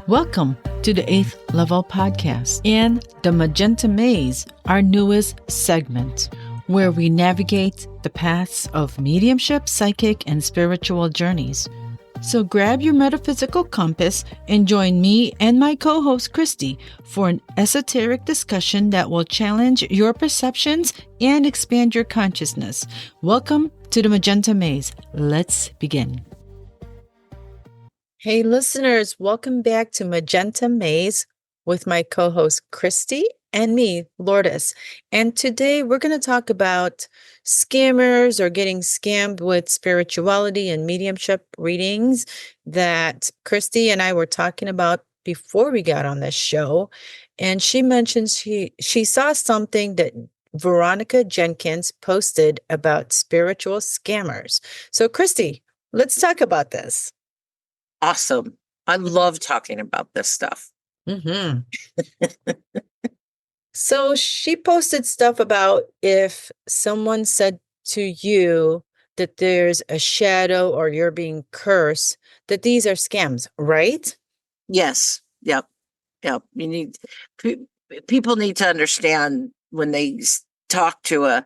Welcome to the 8th Level Podcast and the Magenta Maze, our newest segment, where we navigate the paths of mediumship, psychic, and spiritual journeys. So grab your metaphysical compass and join me and my co-host Christy for an esoteric discussion that will challenge your perceptions and expand your consciousness. Welcome to the Magenta Maze. Let's begin. Hey listeners, welcome back to Magenta Maze with my co-host Christy and me, Lourdes. And today we're going to talk about scammers or getting scammed with spirituality and mediumship readings that Christy and I were talking about before we got on this show. And she mentioned she saw something that Veronica Jenkins posted about spiritual scammers. So Christy, let's talk about this. Awesome. I love talking about this stuff. Mm-hmm. So she posted stuff about if someone said to you that there's a shadow or you're being cursed, that these are scams, right? Yes. Yep. People need to understand when they talk to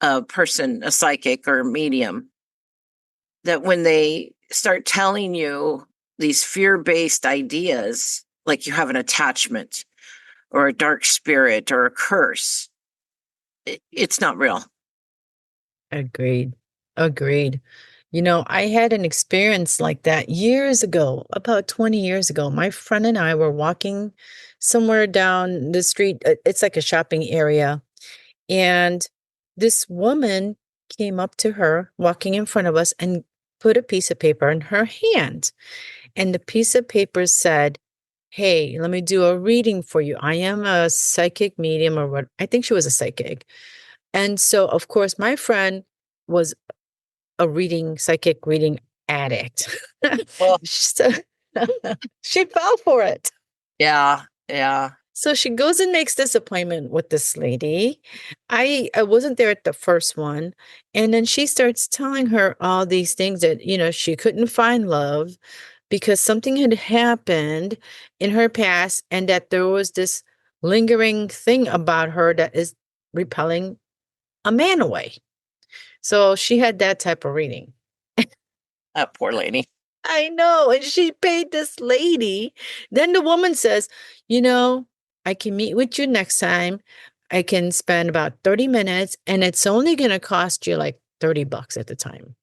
a person, a psychic or a medium, that when they start telling you these fear-based ideas, like you have an attachment or a dark spirit or a curse, it's not real. Agreed. You know, I had an experience like that years ago, about 20 years ago. My friend and I were walking somewhere down the street. It's like a shopping area. And this woman came up to her, walking in front of us, and put a piece of paper in her hand. And the piece of paper said, "Hey, let me do a reading for you. I am a psychic medium," or what? I think she was a psychic. And so, of course, my friend was a psychic reading addict. Well, So she fell for it. yeah. So she goes and makes this appointment with this lady. I wasn't there at the first one. And then she starts telling her all these things that, she couldn't find love because something had happened in her past and that there was this lingering thing about her that is repelling a man away. So she had that type of reading. That poor lady. I know. And she paid this lady. Then the woman says, I can meet with you next time. I can spend about 30 minutes and it's only going to cost you like $30 at the time.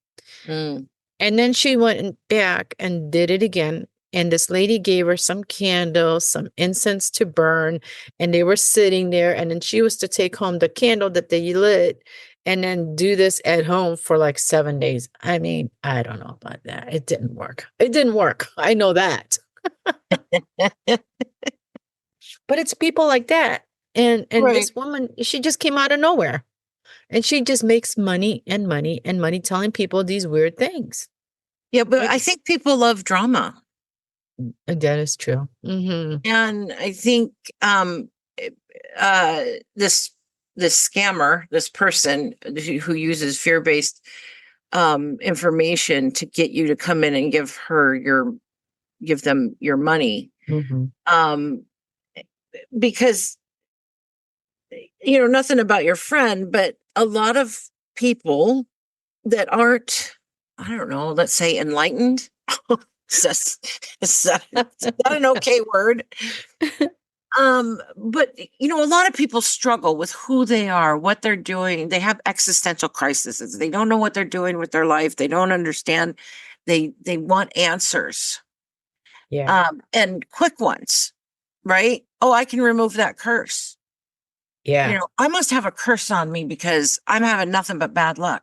Mm. And then she went back and did it again. And this lady gave her some candles, some incense to burn. And they were sitting there. And then she was to take home the candle that they lit and then do this at home for like 7 days. I mean, I don't know about that. It didn't work. I know that. But it's people like that. And Right. This woman, she just came out of nowhere. And she just makes money and money and money telling people these weird things. Yeah, but I think people love drama. That is true. Mm-hmm. And I think this scammer, this person who uses fear-based information to get you to come in and give them your money, Mm-hmm. because nothing about your friend, but a lot of people that aren't, I don't know, let's say enlightened. Is that an okay word? But a lot of people struggle with who they are, what they're doing. They have existential crises. They don't know what they're doing with their life. They don't understand. They want answers. Yeah. And quick ones, right? Oh, I can remove that curse. Yeah. I must have a curse on me because I'm having nothing but bad luck.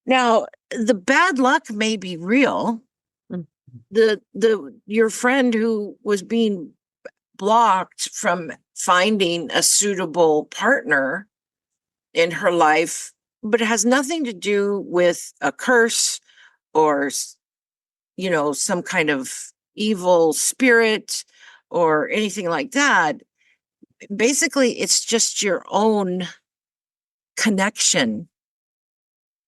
Now, the bad luck may be real. Your friend who was being blocked from finding a suitable partner in her life, but it has nothing to do with a curse or some kind of evil spirit or anything like that. Basically, it's just your own connection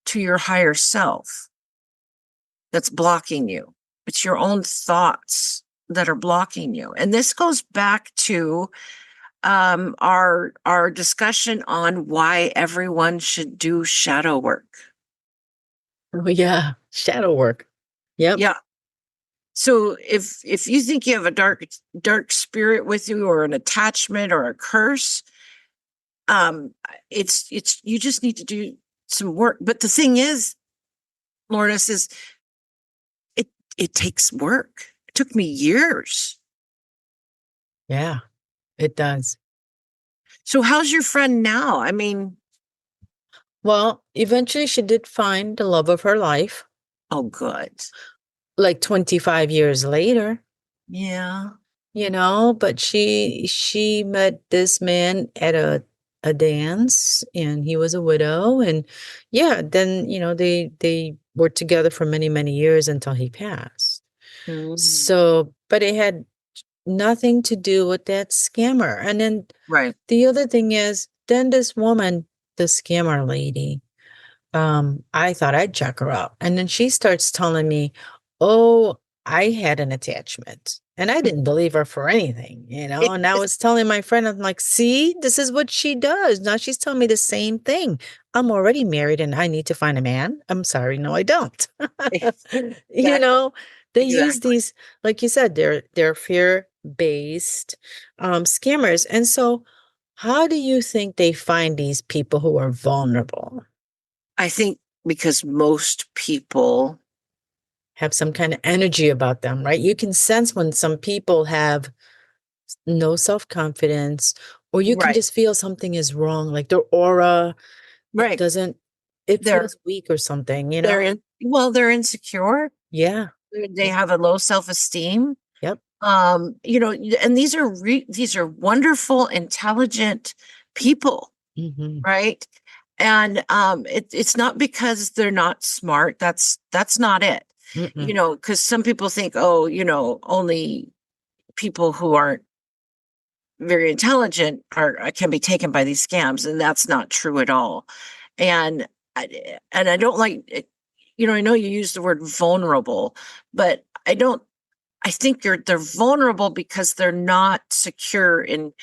to your higher self that's blocking you. It's your own thoughts that are blocking you. And this goes back to our discussion on why everyone should do shadow work. Oh, yeah. Shadow work. Yep. Yeah. So if you think you have a dark spirit with you, or an attachment, or a curse, it's you just need to do some work. But the thing is, Lourdes, is it it takes work. It took me years. Yeah, it does. So how's your friend now? I mean, Well, eventually she did find the love of her life, oh, good. like 25 years later, Yeah. but she met this man at a dance, and he was a widow, and yeah, then, they were together for many, many years until he passed. Mm. So, but it had nothing to do with that scammer. And then Right. the other thing is, then this woman, the scammer lady, I thought I'd check her out. And then she starts telling me, oh, I had an attachment. And I didn't believe her for anything. And I was telling my friend, I'm like, see, this is what she does. Now she's telling me the same thing. I'm already married and I need to find a man. I'm sorry. No, I don't. you Exactly. know, they use Exactly. these, like you said, they're fear-based scammers. And so how do you think they find these people who are vulnerable? I think because most people, Have some kind of energy about them, right? You can sense when some people have no self-confidence, or you can right, just feel something is wrong, like their aura, it right. doesn't, it They're feels weak or something, they're in well, they're insecure. Yeah. They Yeah. have a low self-esteem. Yep. And these are wonderful, intelligent people, Hmm. right? And it's not because they're not smart. That's not it. Mm-mm. Because some people think, oh, only people who aren't very intelligent are can be taken by these scams, and that's not true at all. And I don't like it. I know you use the word vulnerable, but I think they're vulnerable because they're not secure in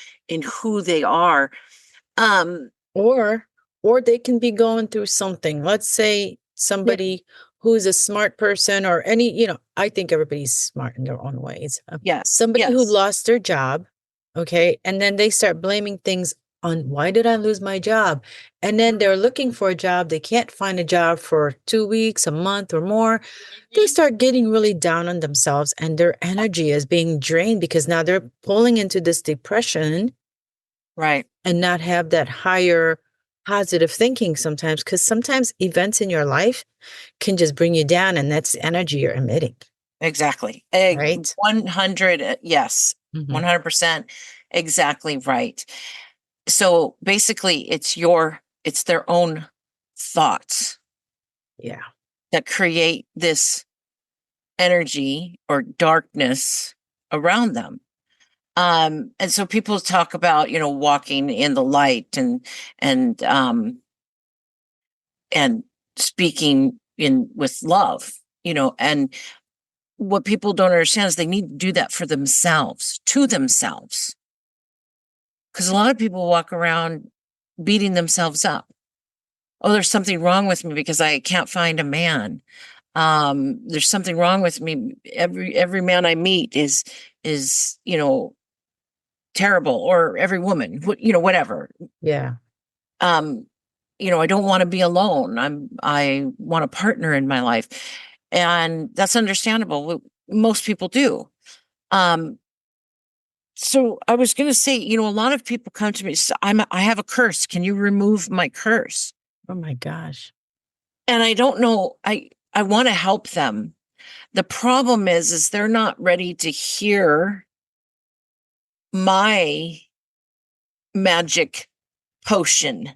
who they are. Um, Or or they can be going through something. Let's say yeah, somebody who's a smart person, or I think everybody's smart in their own ways. yes, Somebody who yes, lost their job, okay, and then they start blaming things on, why did I lose my job? And then they're looking for a job, they can't find a job for 2 weeks, a month or more. They start getting really down on themselves, and their energy is being drained because now they're pulling into this depression right, and not have that higher positive thinking sometimes, because sometimes events in your life can just bring you down, and that's the energy you're emitting, exactly. right? 100, yes, Hmm. 100%, exactly right. So basically, it's their own thoughts Yeah. that create this energy or darkness around them. And so people talk about, walking in the light, and and speaking in with love, and what people don't understand is they need to do that for themselves, to themselves. Because a lot of people walk around beating themselves up. Oh, there's something wrong with me because I can't find a man. There's something wrong with me. Every man I meet is terrible, or every woman, whatever. Yeah. um I don't want to be alone. I want a partner in my life, and that's understandable. Most people do. um so I was going to say, a lot of people come to me, I have a curse, can you remove my curse? Oh my gosh. And I don't know, I want to help them. The problem is they're not ready to hear my magic potion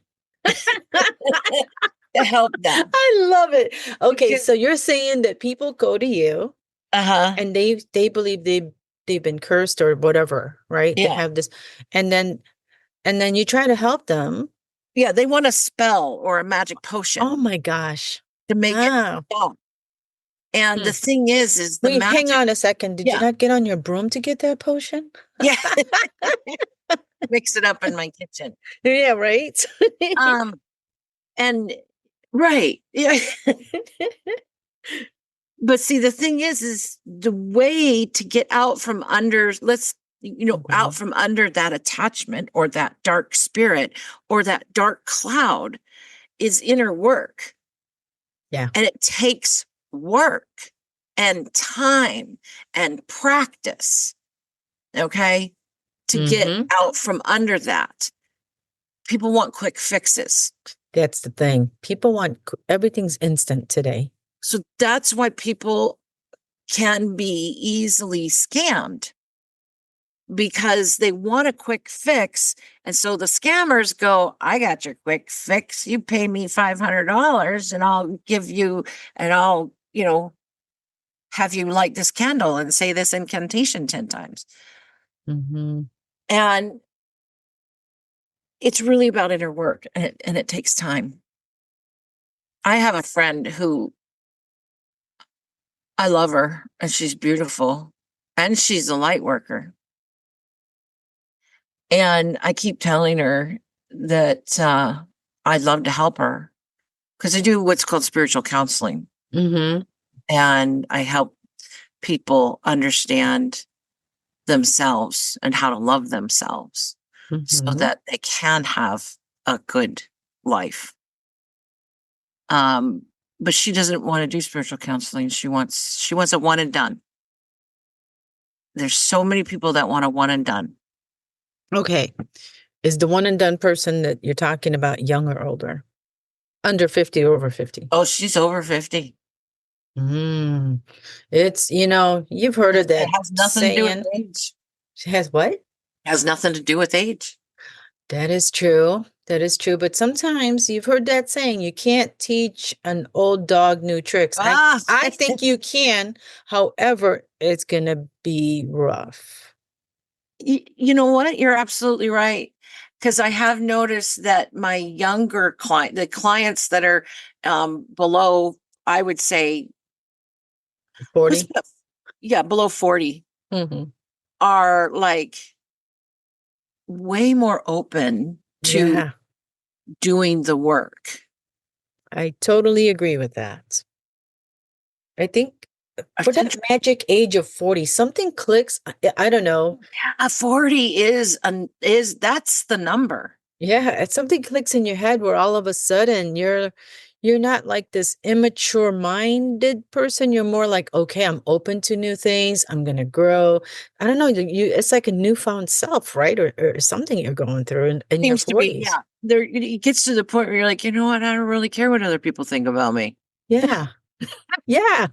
to help them. I love it. Okay, Because so you're saying that people go to you uh-huh, and they believe they've been cursed or whatever, right? They yeah, have this, and then you try to help them. yeah, they want a spell or a magic Oh potion my gosh. to make it Wow. stop. And the Hmm. thing is the Wait, hang magic. on a second. Did you Yeah. not get on your broom to get that potion? Yeah. Mix it up in my kitchen. Yeah, right? Um, and right. Yeah. But see, the thing is the way to get out from under, out Mhm. from under that attachment or that dark spirit or that dark cloud is inner work. Yeah. And it takes work and time and practice, okay, to get Hmm. out from under that. People want quick fixes. That's the thing. People want everything's instant today. So that's why people can be easily scammed because they want a quick fix. And so the scammers go, I got your quick fix. You pay me $500 and I'll give you, and I'll, have you light this candle and say this incantation 10 times. Hmm. And it's really about inner work and it takes time. I have a friend who I love her and she's beautiful and she's a light worker. And I keep telling her that I'd love to help her because I do what's called spiritual counseling. Hmm. And I help people understand themselves and how to love themselves so Hmm. that they can have a good life. Um, but she doesn't want to do spiritual counseling. She wants a one and done. There's so many people that want a one and done. Okay. Is the one and done person that you're talking about young or older? Under 50 or over 50? Oh, she's over 50. Mm. It's, you've heard of It that has nothing to do with saying. age. She has what? It has nothing to do with age. That is true. That is true. But sometimes you've heard that saying, you can't teach an old dog new tricks. I Ah, I think you can. However, it's gonna be rough. you know what? You're absolutely right. Because I have noticed that my younger the clients that are below, I would say, let's 40. put, yeah, below 40 Hmm. are like way more open to Yeah, doing the work. I totally agree with that. I think I for think that magic age of 40, something clicks. I don't know. yeah, 40 is that's the number. Yeah, something clicks in your head where all of a sudden you're not like this immature minded person. You're more like, okay, I'm open to new things. I'm gonna grow. I don't know. It's like a newfound self, right? Or something you're going through in your Seems to be, 40s. yeah. There it gets to the point where you're like, you know what? I don't really care what other people think about me. Yeah. Yeah.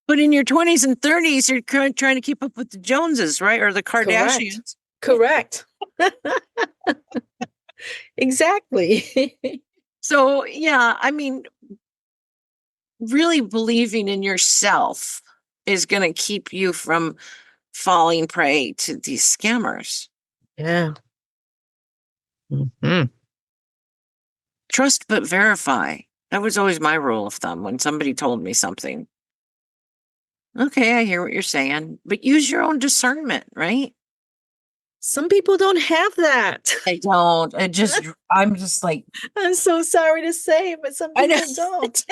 But in your 20s and 30s, you're trying to keep up with the Joneses, right? Or the Correct. Kardashians. Correct. Exactly. So, yeah, I mean, really believing in yourself is going to keep you from falling prey to these scammers. Yeah. Hmm. Trust but verify. That was always my rule of thumb when somebody told me something. Okay, I hear what you're saying, but use your own discernment, right? Some people don't have that. I don't. I'm just like, I'm so sorry to say, but some I know. people don't.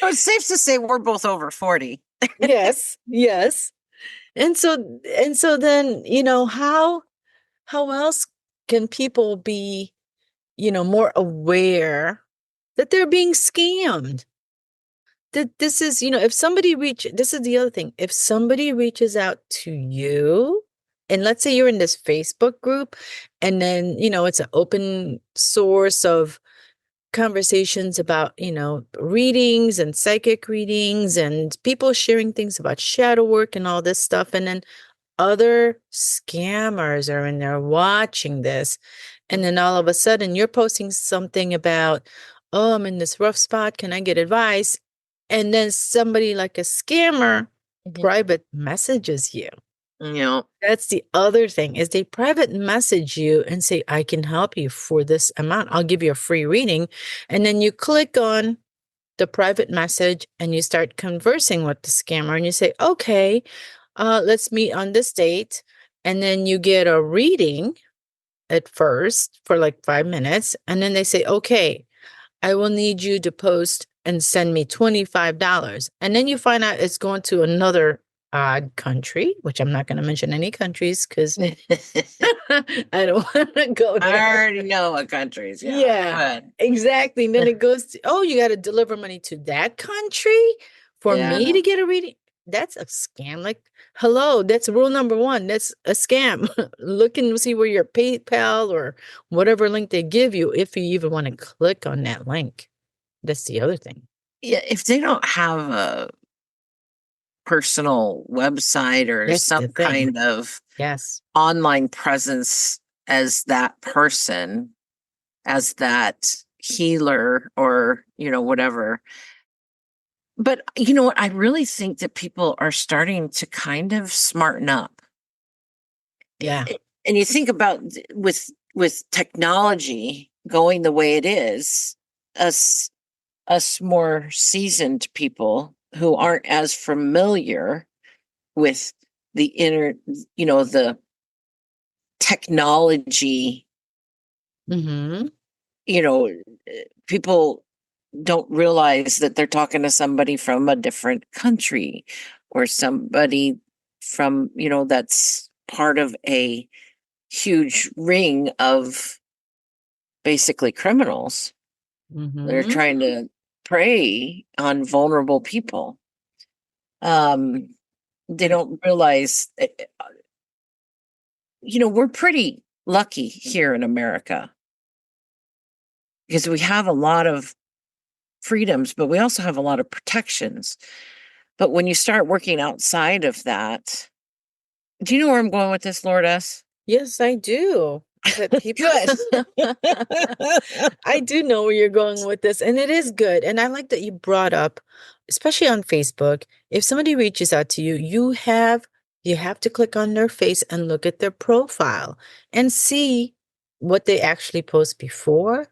It's safe to say we're both over 40. Yes, yes. And so then, how else can people be, more aware that they're being scammed? That this is, if this is the other thing. If somebody reaches out to you, and let's say you're in this Facebook group, and then, it's an open source of conversations about, readings and psychic readings and people sharing things about shadow work and all this stuff. And then other scammers are in there watching this. And then all of a sudden you're posting something about, oh, I'm in this rough spot. Can I get advice? And then somebody like a scammer Mhm. private messages you. You know, That's the other thing is they private message you and say, I can help you for this amount. I'll give you a free reading. And then you click on the private message and you start conversing with the scammer and you say, okay, let's meet on this date. And then you get a reading at first for like 5 minutes. And then they say, okay, I will need you to post and send me $25. And then you find out it's going to another odd country, which I'm not going to mention any countries because I don't want to go I there. already know what countries. Yeah. Yeah, But exactly. And then it goes to, oh, you got to deliver money to that country for me yeah. to get a reading. That's a scam. Like, hello, that's rule number one. That's a scam. Look and see where your PayPal or whatever link they give you, if you even want to click on that link. That's the other thing. Yeah. If they don't have a personal website or That's some the thing. kind of Yes. online presence as that person, as that healer or, whatever. But you know what? I really think that people are starting to kind of smarten up. Yeah. And you think about with technology going the way it is, us more seasoned people who aren't as familiar with the technology, Mm-hmm. you know, people don't realize that they're talking to somebody from a different country or somebody from, that's part of a huge ring of basically criminals that are Mm-hmm. trying to prey on vulnerable people. Um, they don't realize, we're pretty lucky here in America because we have a lot of freedoms, but we also have a lot of protections. But when you start working outside of that, do you know where I'm going with this, Lourdes? Yes, I do. But people, Good. I do know where you're going with this, and it is good. And I like that you brought up, especially on Facebook, if somebody reaches out to you, you have to click on their face and look at their profile and see what they actually post before,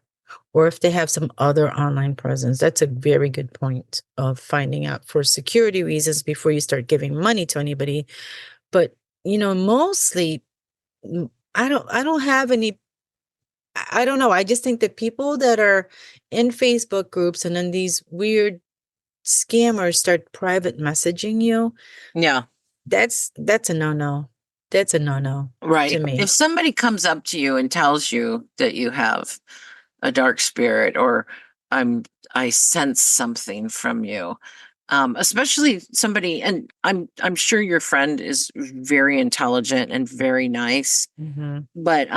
or if they have some other online presence. That's a very good point of finding out for security reasons before you start giving money to anybody. But mostly I don't have any. I don't know. I just think that people that are in Facebook groups and then these weird scammers start private messaging you, Yeah. that's a no-no. That's a no-no to Right. If me. somebody comes up to you and tells you that you have a dark spirit or I sense something from you, especially somebody, and I'm sure your friend is very intelligent and very nice, Hmm. but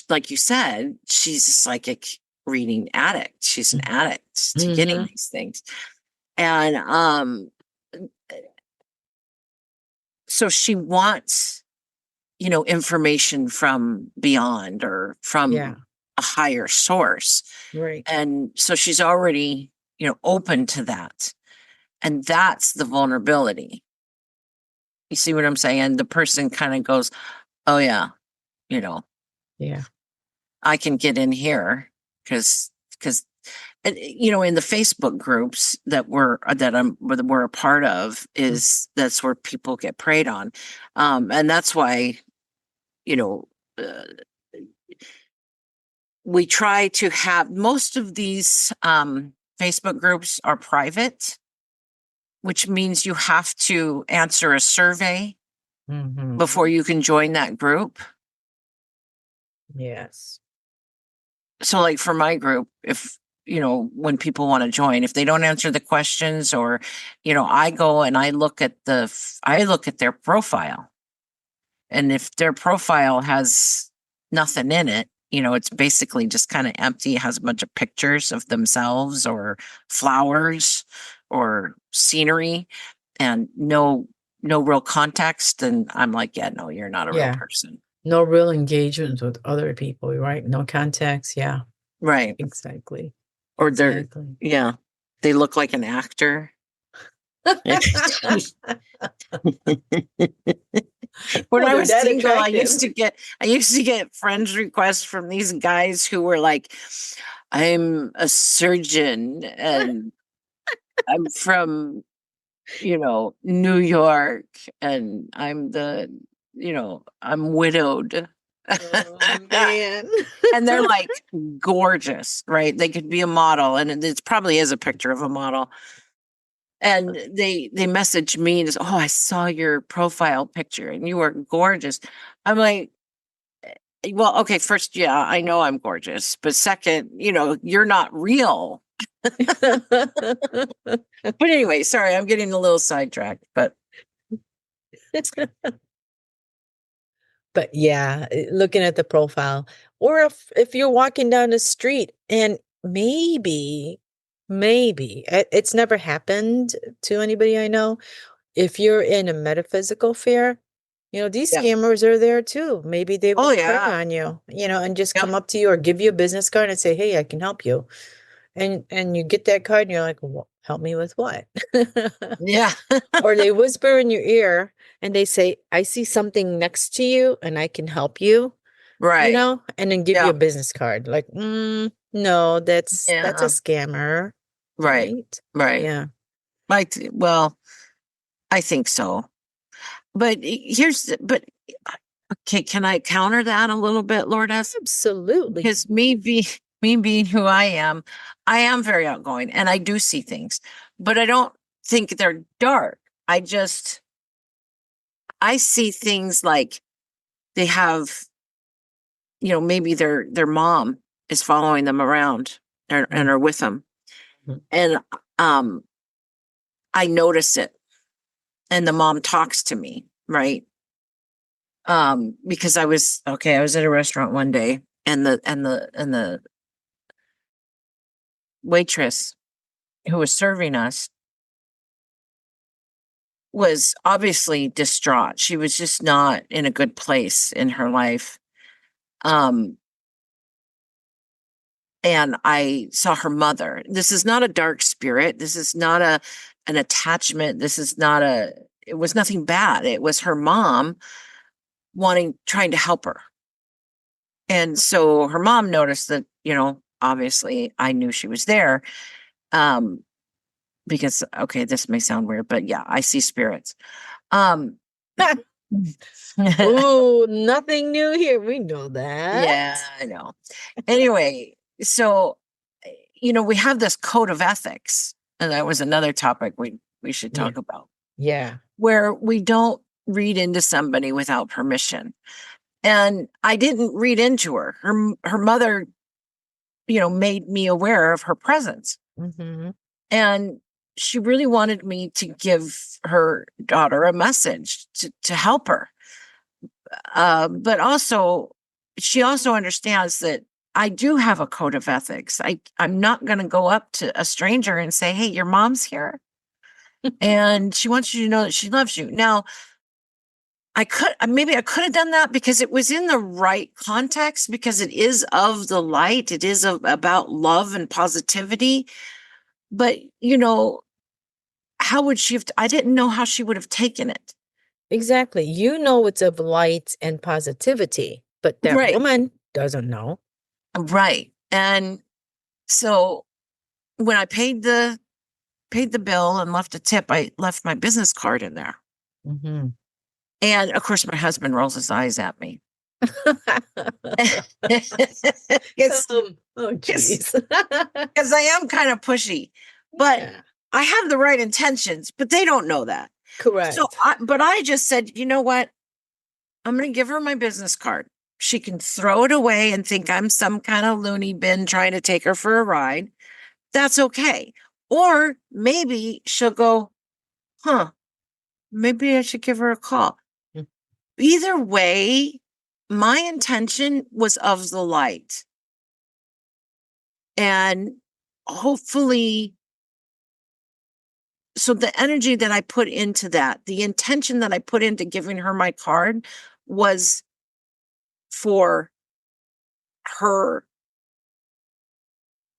like you said, she's a psychic reading addict. She's an addict to getting Hmm. these things. And so she wants, information from beyond or Yeah, from a higher source. right. And so she's already, open to that. And that's the vulnerability. You see what I'm saying? The person kind of goes, oh, yeah, you know, Yeah. I can get in here because in the Facebook groups we're a part of Mm. that's where people get preyed on, and that's why you know uh, we try to have most of these Facebook groups are private, which means you have to answer a survey Hmm. before you can join that group. Yes. So like for my group, if when people want to join, if they don't answer the questions or I go and I look at their profile, and if their profile has nothing in it, it's basically just kind of empty. It has a bunch of pictures of themselves or flowers or scenery and no real context, and I'm like, yeah, no, you're not a real Yeah. person. No real engagement with other people, right? No contacts. Yeah, Right. exactly. Or they're, Exactly. yeah, they look like an actor. When Oh, I they're was that single, attractive. I used to get friends requests from these guys who were like, I'm a surgeon and I'm from, New York and I'm widowed. Oh, man. And they're like gorgeous, right? They could be a model, and it probably is a picture of a model. And they message me and say, "Oh, I saw your profile picture, and you are gorgeous." I'm like, "Well, okay, first, yeah, I know I'm gorgeous, but second, you're not real." But anyway, sorry, I'm getting a little sidetracked. But But yeah, looking at the profile, or if you're walking down the street and maybe it's never happened to anybody I know. If you're in a metaphysical fear, these yeah, scammers are there too. Maybe they oh will prey yeah, on you, and just yep, come up to you or give you a business card and say, "Hey, I can help you." And you get that card and you're like, "Help me with what?" yeah, Or they whisper in your ear and they say, "I see something next to you and I can help you," right, and then give you yeah, a business card. Like, no, that's a yeah, scammer, right, right? right. Yeah, Well, I think so. But okay, can I counter that a little bit, Lourdes? absolutely. Because me being who I am very outgoing and I do see things, but I don't think they're dark. I see things like they have, maybe their mom is following them around and are with them. Mhm. And um I notice it and the mom talks to me, right? Because I was at a restaurant one day and the waitress who was serving us was obviously distraught. She was just not in a good place in her life. Um, and I saw her mother. This is not a dark spirit. This is not an attachment. It was nothing bad. It was her mom trying to help her. And so her mom noticed that, obviously I knew she was there. Um, because okay, this may sound weird, but yeah, I see spirits. Um Oh, nothing new here. We know that. yeah, I know. Anyway, so we have this code of ethics, and that was another topic we should Yeah. talk about, Yeah. where we don't read into somebody without permission. And I didn't read into her. Her mother, made me aware of her presence. Hmm. And she really wanted me to give her daughter a message to help her. But also, she also understands that I do have a code of ethics. I'm not going to go up to a stranger and say, "Hey, your mom's here, and she wants you to know that she loves you." Now, maybe I could have done that because it was in the right context, because it is of the light. It is about love and positivity. But how would she have? I didn't know how she would have taken it. Exactly. It's of light and positivity, but that Right, woman doesn't know. right, and so when I paid the bill and left a tip, I left my business card in there. Hmm. And of course, my husband rolls his eyes at me. Because Oh, because geez. I am kind of pushy, but Yeah, I have the right intentions, but they don't know that. So, correct. but I just said, you know what? I'm going to give her my business card. She can throw it away and think I'm some kind of loony bin trying to take her for a ride. That's okay. Or maybe she'll go, huh, maybe I should give her a call. Mm. Either way, my intention was of the light. And hopefully, so the energy that I put into that, the intention that I put into giving her my card was for her,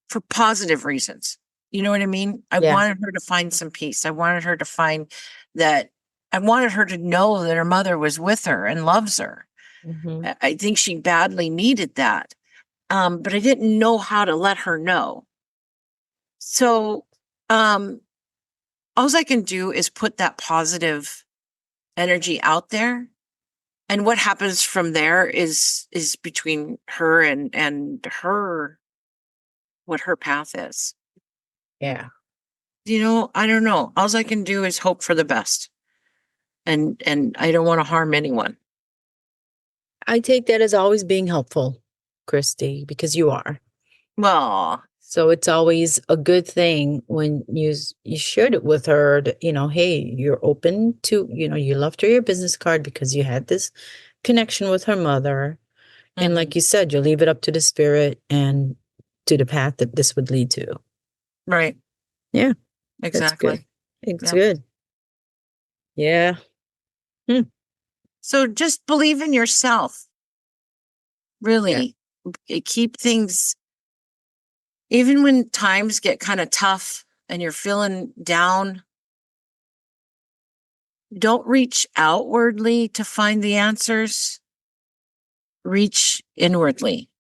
for positive reasons. You know what I mean? I Yeah. wanted her to find some peace. I wanted her to find that I wanted her to know that her mother was with her and loves her. Mhm. I think she badly needed that. But I didn't know how to let her know. So, um, all I can do is put that positive energy out there. And what happens from there is between her and her, what her path is. Yeah. I don't know. All I can do is hope for the best. And I don't want to harm anyone. I take that as always being helpful, Christy, because you are. Well, So it's always a good thing when you shared it with her that, hey, you're open to, you left her your business card because you had this connection with her mother. And mhm, like you said, you leave it up to the spirit and to the path that this would lead to. right. Yeah, that's good. Exactly. It's Yep. good. Yeah. Hmm. So just believe in yourself. Yeah. Really. Keep things, even when times get kind of tough and you're feeling down, don't reach outwardly to find the answers. Reach inwardly,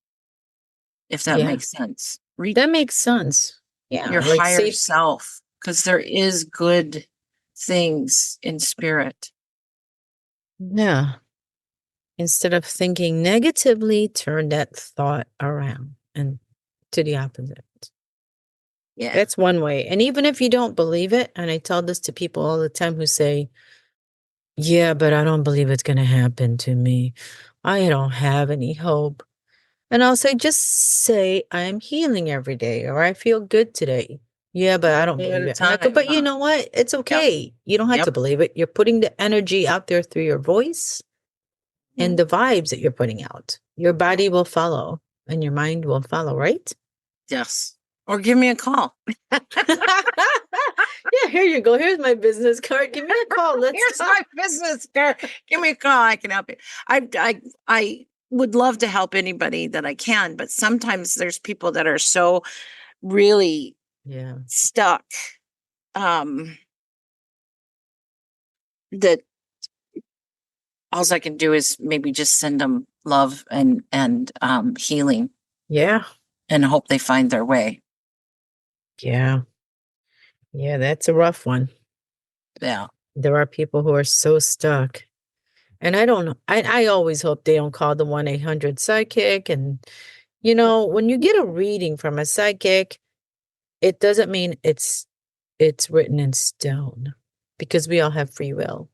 if that Yeah. makes sense. Reach That makes sense. Yeah. your Like higher say, self, because there is good things in spirit. yeah. Instead of thinking negatively, turn that thought around and to the opposite. Yeah. That's one way. And even if you don't believe it, and I tell this to people all the time who say, yeah, but I don't believe it's going to happen to me. I don't have any hope. And I'll say, just say, I'm healing every day or I feel good today. Yeah, but I One don't day at believe a it. And I go, time, but you huh? know what? It's Yep. okay. You don't have to Yep. believe it. You're putting the energy out there through your voice and Mhm. the vibes that you're putting out. Your body will follow and your mind will follow, right? Yes. Or give me a call. Yeah, here you go. Here's my business card. Give me a call. Let's Here's talk. my business card. Give me a call. I can help you. I would love to help anybody that I can, but sometimes there's people that are so really Yeah. stuck, um, that all I can do is maybe just send them love and healing Yeah. and hope they find their way. Yeah. Yeah. That's a rough one. Yeah. There are people who are so stuck. And I don't know. I always hope they don't call the 1-800 psychic. And, when you get a reading from a psychic, it doesn't mean it's written in stone because we all have free will,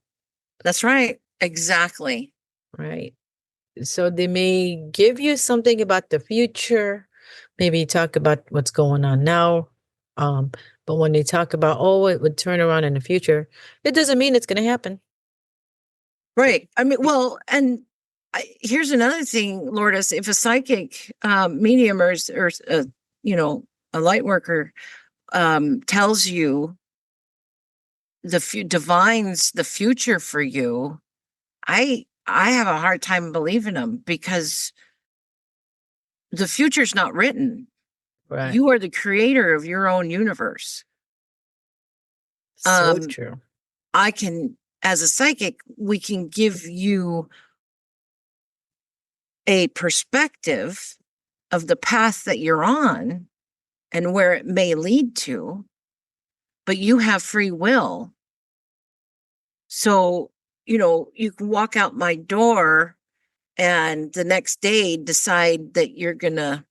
That's right. Exactly. right? So they may give you something about the future, maybe talk about what's going on now. Um, but when they talk about, oh, it would turn around in the future, it doesn't mean it's going to happen. Right. I mean, well, and here's another thing, Lourdes. If a psychic, medium or you know, a light worker, tells you divines the future for you, I have a hard time believing them because the future's not written. Right. You are the creator of your own universe. So Um, true. I can, as a psychic, we can give you a perspective of the path that you're on and where it may lead to, but you have free will. So, you can walk out my door and the next day decide that you're going to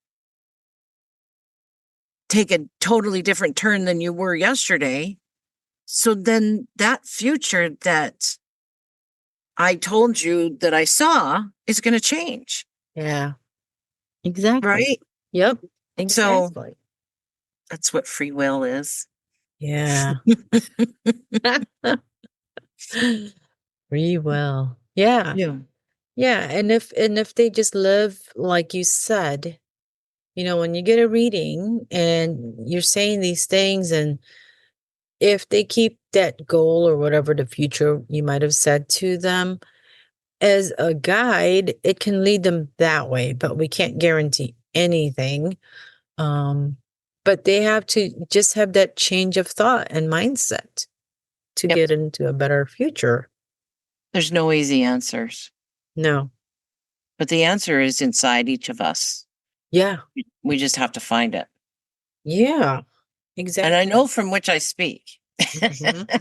take a totally different turn than you were yesterday. So then that future that I told you that I saw is going to change, Yeah. Exactly. right? Yep. So Exactly. that's what free will is. Yeah. Free will. Yeah. Yeah. Yeah. And if they just live like you said, when you get a reading and you're saying these things, and if they keep that goal or whatever the future you might have said to them as a guide, it can lead them that way, but we can't guarantee anything. Um, but they have to just have that change of thought and mindset to Yep. get into a better future. There's no easy answers, No. but the answer is inside each of us. Yeah. We just have to find it. Yeah. And I Exactly. know from which I speak.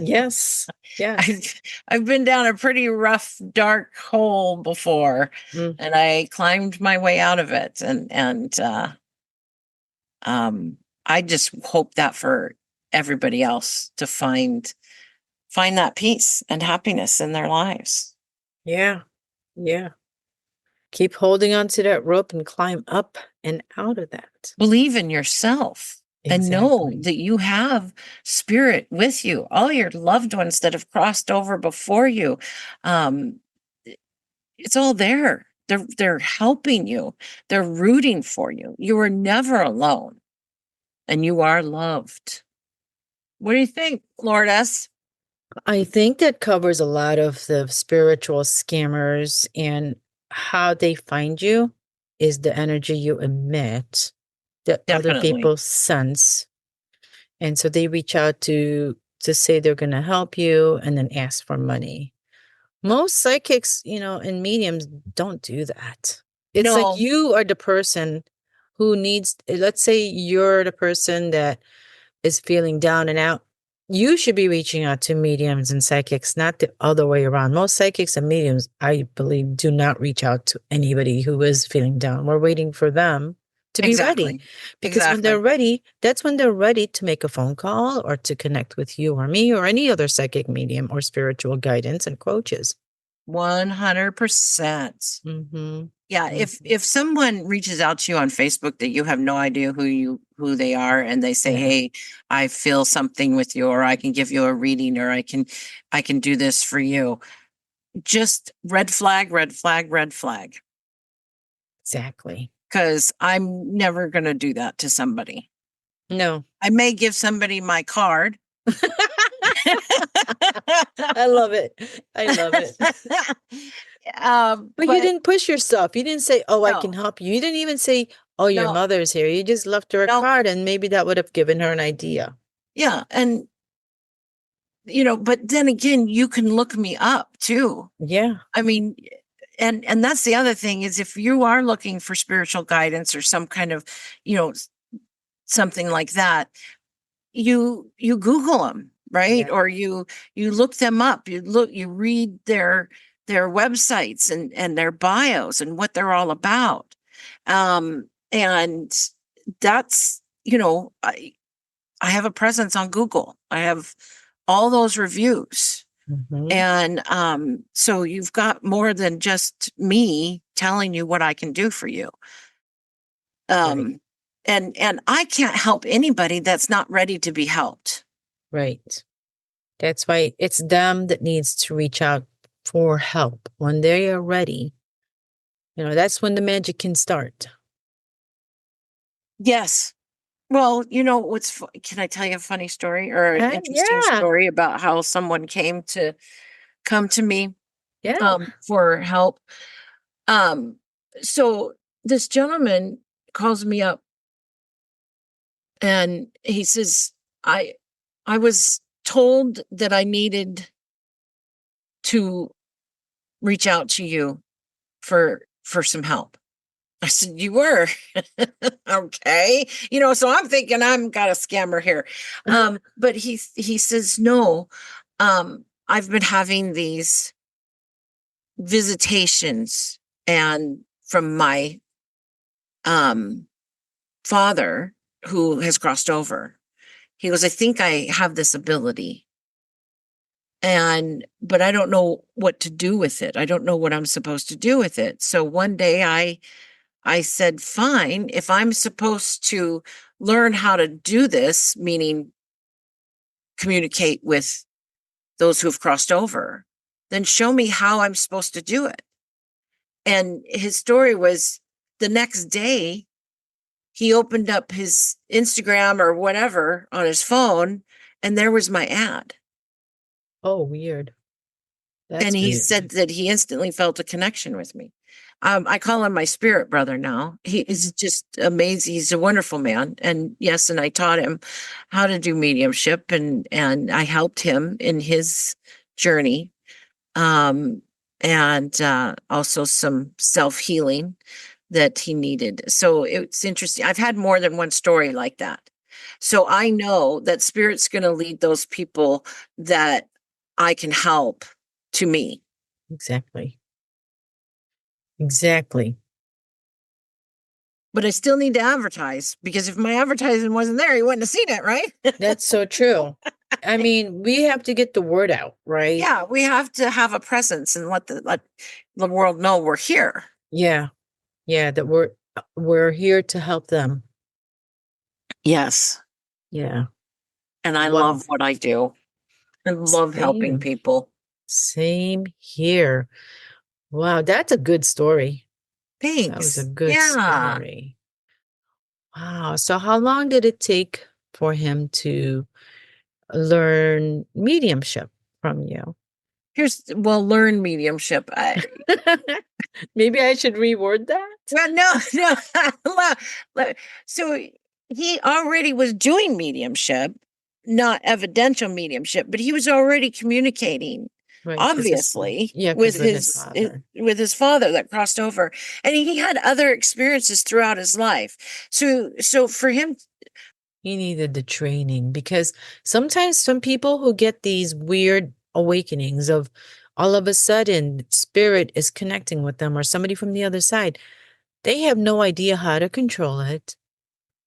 Yes. Yes. I've been down a pretty rough, dark hole before, Mm. and I climbed my way out of it. I just hope that for everybody else to find that peace and happiness in their lives. Yeah. Yeah. Keep holding on to that rope and climb up and out of that. Believe in yourself and know Exactly. that you have spirit with you, all your loved ones that have crossed over before you. Um, it's all there. They're helping you. They're rooting for you. You are never alone, and you are loved. What do you think, Lourdes? I think that covers a lot of the spiritual scammers, and how they find you is the energy you emit that other Definitely. people sense. And so they reach out to say they're going to help you and then ask for money. Most psychics, and mediums don't do that. It's like No, you are the person who needs, let's say you're the person that is feeling down and out. You should be reaching out to mediums and psychics, not the other way around. Most psychics and mediums, I believe, do not reach out to anybody who is feeling down. We're waiting for them to be ready. exactly. Because when they're Exactly. ready, that's when they're ready to make a phone call or to connect with you or me or any other psychic medium or spiritual guidance and coaches. 100%. Mm-hmm. Yeah, if someone reaches out to you on Facebook that you have no idea who they are, and they say, Yeah, "Hey, I feel something with you, or I can give you a reading, or I can do this for you." Just red flag, red flag, red flag, exactly. because I'm never going to do that to somebody. No. I may give somebody my card. I love it. I love it. But you But didn't push yourself. You didn't say, "Oh, I can no, help you." You didn't even say, "Oh, your no, mother's here." You just left her a no, card, and maybe that would have given her an idea. yeah, and but then again, you can look me up too. Yeah. I mean, and that's the other thing is, if you are looking for spiritual guidance or some kind of, you know, something like that, you Google them, right? Yeah. Or you look them up. You read their websites and their bios and what they're all about. And that's, I have a presence on Google. I have all those reviews. Mhm. And so you've got more than just me telling you what I can do for you. Right. Um, and I can't help anybody that's not ready to be helped. Right. That's why it's them that needs to reach out for help when they are ready. That's when the magic can start. Yes. Well, can I tell you a funny story or an interesting Yeah. story about how someone came to come to me Yeah. for help? Um, so this gentleman calls me up and he says, I I was told that I needed to reach out to you for some help. I said, "You were?" Okay. So I'm thinking I'm got a scammer here. But he says, "No. I've been having these visitations and from my um father who has crossed over." He goes, "I think I have this ability, but I don't know what to do with it. I don't know what I'm supposed to do with it." So one day I said, "Fine, if I'm supposed to learn how to do this, meaning communicate with those who've crossed over, then show me how I'm supposed to do it." And his story was, the next day he opened up his Instagram or whatever on his phone, and there was my ad. Oh, weird. And That's he weird. said that he instantly felt a connection with me. I call him my spirit brother now. He is Mhm. just amazing. He's a wonderful man. And yes, and I taught him how to do mediumship, and I helped him in his journey. Um, and also some self-healing that he needed. So it's interesting. I've had more than one story like that. So I know that spirit's going to lead those people that I can help to me. Exactly. Exactly. But I still need to advertise, because if my advertising wasn't there, you wouldn't have seen it, right? That's so true. I mean, we have to get the word out, right? Yeah, we have to have a presence and let the world know we're here. Yeah. Yeah, that we're here to help them. Yes. Yeah. And I Wow. love what I do. I love helping Same. people. Same here. Wow, that's a good story. That was a Thanks. good Yeah. story. Wow. So how long did it take for him to learn mediumship from you? Learn mediumship. Maybe I should reword that? Well, no, no. So he already was doing mediumship, not evidential mediumship, but he was already communicating, Right, because obviously, yeah, with because of his father. with his father that crossed over, and he had other experiences throughout his life. So for him, He needed the training because sometimes some people who get these weird awakenings of all of a sudden spirit is connecting with them or somebody from the other side, they have no idea how to control it,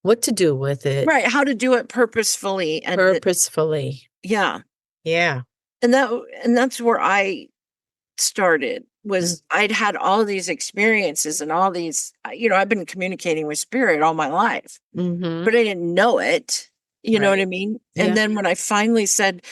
what to do with it right, how to do it purposefully, and purposefully. yeah, Yeah. and that's where I started. Mm, Was I'd had all these experiences and all these, I've been communicating with spirit all my life, mhm. but I didn't know it. You know what Right. I mean? And Yeah. then when I finally said,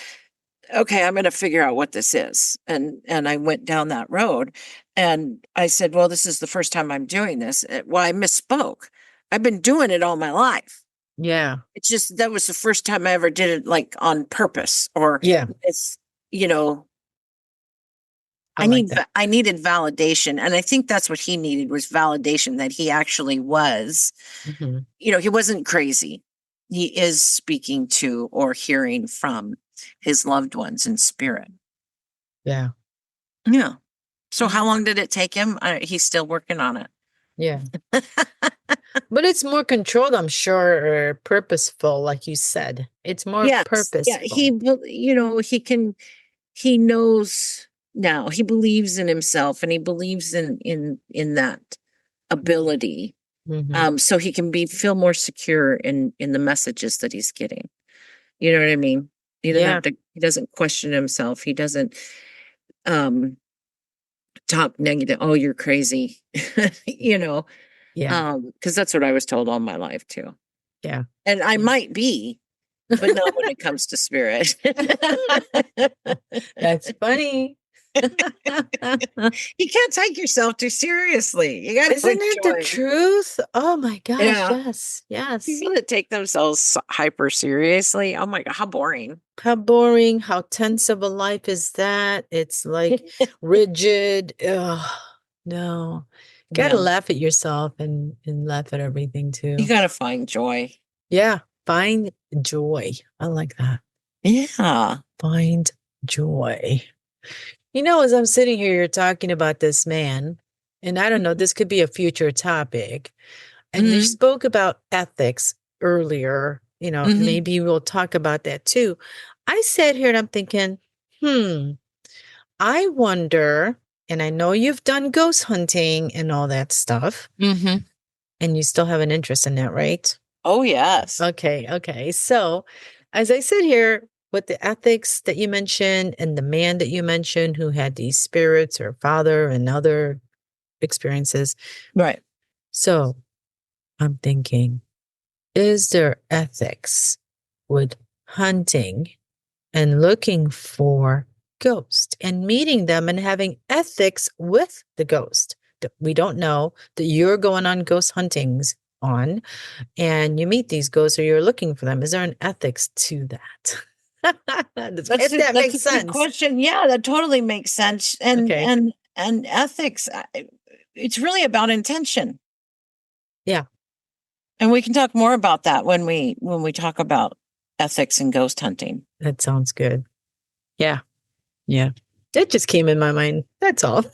okay, I'm going to figure out what this is, and I went down that road, and I said, well, this is the first time I'm doing this. Well, I misspoke. I've been doing it all my life. Yeah. It's just that was the first time I ever did it, like, on purpose, or Yeah. it's, you know, I like that. I needed validation, and I think that's what he needed, was validation that he actually was, Mhm. he wasn't crazy. He is speaking to or hearing from his loved ones in spirit. Yeah. Yeah. So how Mhm. long did it take him? He's still working on it. Yeah. But it's more controlled, I'm sure, or purposeful, like you said. It's more Yes. Yeah. purposeful. He knows now. He believes in himself, and he believes in that ability. Mhm. So he can feel more secure in the messages that he's getting. You know what I mean? Yeah. He doesn't question himself. He doesn't um talk negative. Oh, you're crazy. you know, Yeah. because that's what I was told all my life too. Yeah. And I Yeah. might be, but not when it comes to spirit. That's funny. You can't take yourself too seriously. You got to Isn't it the enjoy. truth? Oh my gosh, Yeah. yes, yes. People that take themselves hyper seriously. Oh my God, how boring. How boring, how tense of a life is that? It's like rigid. Ugh, no. Gotta Yeah. laugh at yourself and laugh at everything You too. got to find joy. Yeah, find joy. I like that. Yeah. Find joy. As I'm sitting here, you're talking about this man, and I don't know, this could be a future topic. And you Hmm. spoke about ethics earlier. Hmm. Maybe we'll talk about that too. I sat here and I'm thinking, hmm, I wonder, and I know you've done ghost hunting and all that stuff, Hmm. and you still have an interest in that, right? Oh, yes. Okay, okay. So, as I sit here with the ethics that you mentioned and the man that you mentioned who had these spirits or father and other experiences. Right. So, I'm thinking, is there ethics with hunting and looking for ghosts and meeting them and having ethics with the ghost that we don't know that you're going on ghost huntings on and you meet these ghosts or you're looking for them? Is there an ethics to that? If that That's a makes good sense. question. Yeah, that totally makes sense. And Okay. ethics, it's really about intention. Yeah, And we can talk more about that when we talk about ethics and ghost hunting. that sounds good. Yeah. Yeah. That just came in my mind. That's all.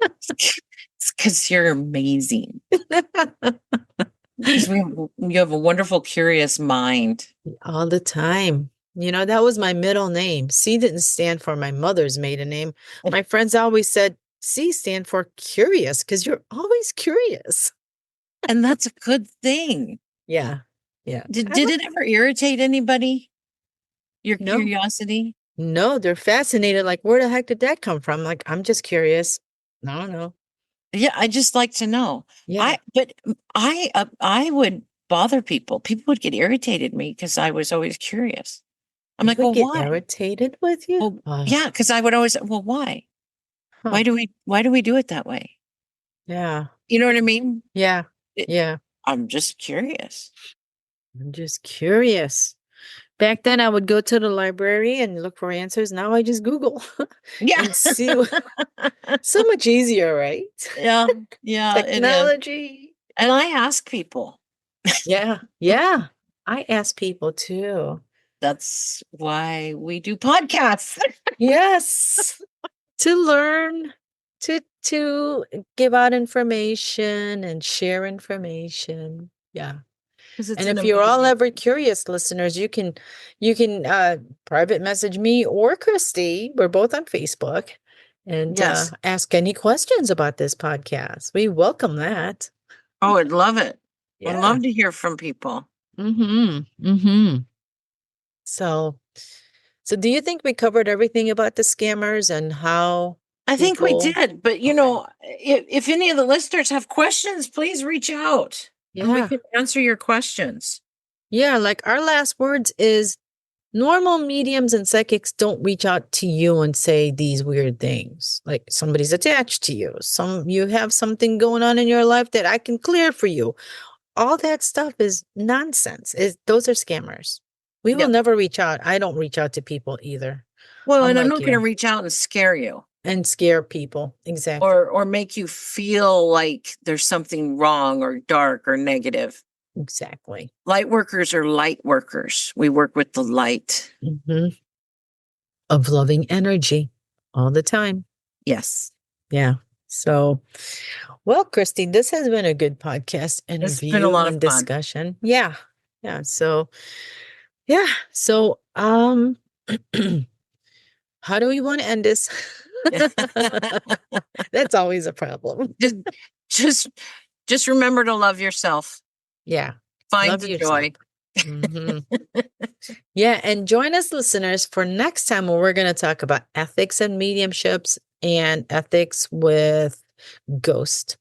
It's because you're amazing. Because you have a wonderful, curious mind. All the time. That was my middle name. C didn't stand for my mother's maiden name. My friends always said C stand for curious because you're always curious. And that's a good thing. Yeah. Yeah. Did it ever irritate anybody? Your No, curiosity? no, they're fascinated. Like, where the heck did that come from? Like, I'm just curious. No, no. Yeah, I just like to know. Yeah. I would bother people. People would get irritated at me because I was always curious. I'm They like, would well, get why? irritated with you? Well, yeah, because I would always, well, why? Huh. Why do we do it that way? Yeah. You know what I mean? Yeah. It, Yeah. I'm just curious. I'm just curious. Back then, I would go to the library and look for answers. Now I just Google Yeah. and see. So much easier, right? Yeah. Yeah, it is. Technology. And I ask people. Yeah. Yeah. I ask people too. That's why we do podcasts. Yes. To learn, to give out information and share information. Yeah. Because it's And an if you're all amazing. ever curious, listeners, you can private message me or Christy. We're both on Facebook, and Yes. ask any questions about this podcast. We welcome that. Oh, I'd love it. I'd Yeah. love to hear from people. Mm-hmm. Mm-hmm. So, so do you think we covered everything about the scammers and how I think we people? did, but Okay. if any of the listeners have questions, please reach out and we Yeah. can answer your questions. Yeah. Like our last words is normal mediums and psychics don't reach out to you and say these weird things. Like somebody's attached to you. You have something going on in your life that I can clear for you. All that stuff is nonsense. Those are scammers. We will Yep. never reach out. I don't reach out to people either. Well, I'm and I'm like not going to you. reach out and scare you And scare people. Exactly. or make you feel like there's something wrong or dark or negative. Exactly. Light workers are light workers. We work with the light. Hmm. Of loving energy all the time. Yes. Yeah. So, well, Christy, this has been a good podcast It's been a interview lot of and fun. discussion. Yeah. Yeah. So, yeah. So, how do we want to end this? That's always a problem. just just just remember to love yourself. Yeah. Find Love the yourself. joy. Hmm. Yeah. And join us, listeners, for next time when we're going to talk about ethics and mediumships and ethics with ghost.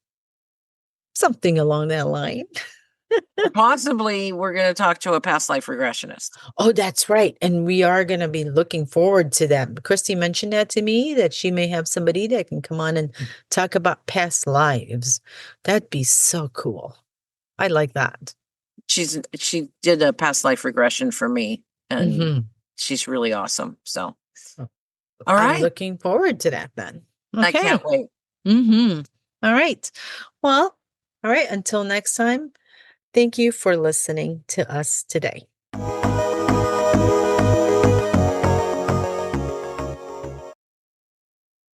Something along that line. Possibly we're going to talk to a past life regressionist. Oh, that's right. And we are going to be looking forward to that. Christy mentioned that to me, that she may have somebody that can come on and talk about past lives. That'd be so cool. I like that. She did a past life regression for me and Hmm. she's really awesome. So, all I'm right. looking forward to that then. I Okay. can't wait. Mm-hmm. All right. Well, all right. Until next time, thank you for listening to us today.